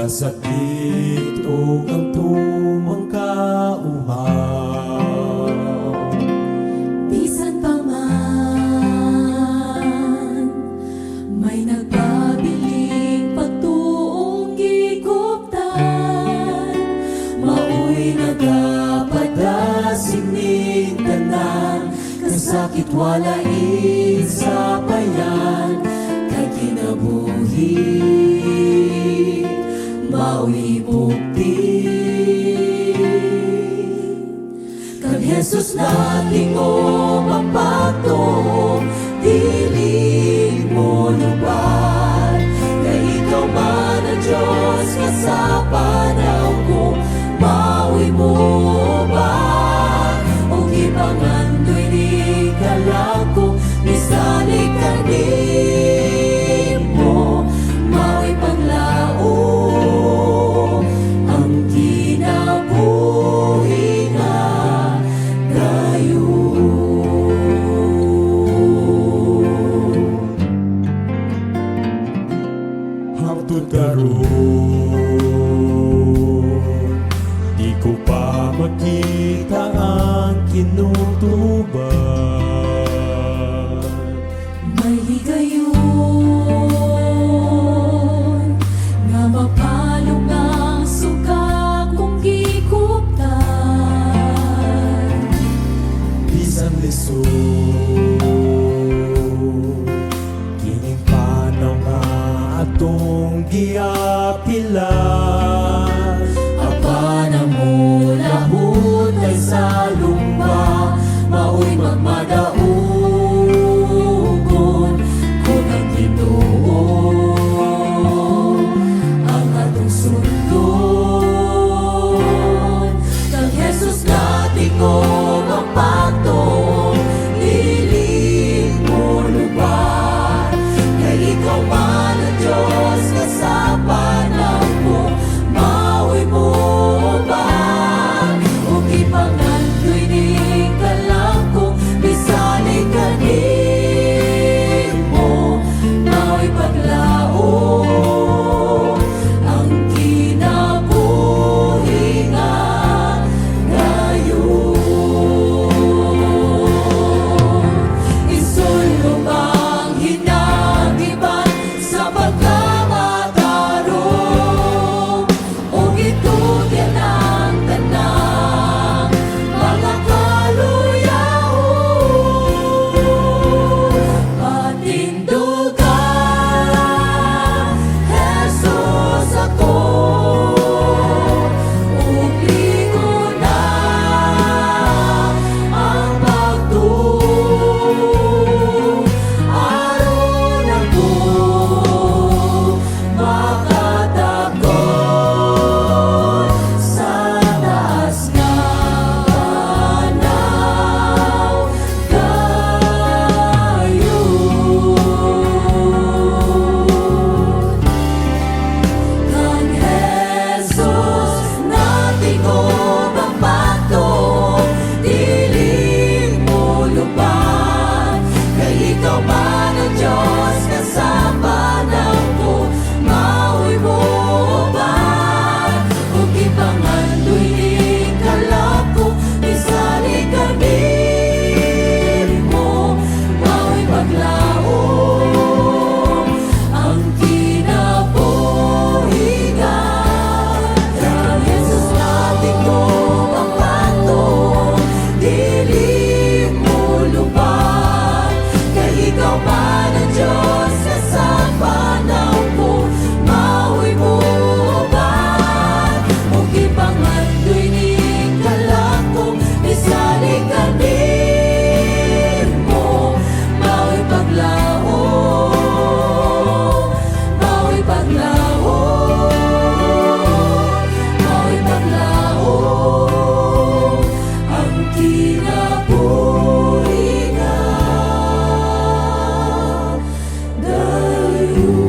kasakit o ang tumang kauhaw. Bisan pa man may nagpabiling pagtuong gikuptan, mao'y nagapadasig ning tanan, kasakit walain sa payan, kay kinabuhi mao'y bukti. Kag Jesus nating o mapagto, dili mo lubar, kay ikaw man ang Diyos nga sa panahon ko, mao'y mo ba o gipangandoy ni kalako, misalig ka mo, mao'y paglao ang kinabuhi nga Hangtod karon, di ko pa makita ang kinutuban. may higayon nga mapalong ang suka kung gikuptan. Bisan lisod, kining panaw nga atong giapilan. Apa na mo lahut ay sa lumba, mao'y magmadaugon kung ang Ginoo ang atong sundon. Kang Jesus nating o mapagto, dili mo lubar, kay ikaw man ang Diyos nga sa panahon ko, mao'y mo ba o gipangandoy ning kalako, bisalig ka mo, mao'y paglao ang kinabuhi nga gayon. Isulong ang hinagiban sa pagkamatarong, o gitugyan ang tanang mga kaluyahon. Patindugan, Jesus ako, ubligo na ang pagtuo, aron ako makatagos sa taas nga panaw gayon. Kang Jesus nating o mapagto, dili mo lubar, kay ikaw man ang Diyos nga sa panahon ko, mao'y mo ba o gipangandoy ning kalako, misalig ka mo, mao'y paglao ang kinabuhi nga. Kang Jesus nating o mapagto, dili mo lubar, kay ikaw man ang Diyos nga sa panahon ko, mao'y mo ba o gipangandoy ning kalako, misalig ka mo, mao'y paglao, mao'y paglao, mao'y paglao ang kinabuhi nga gayon.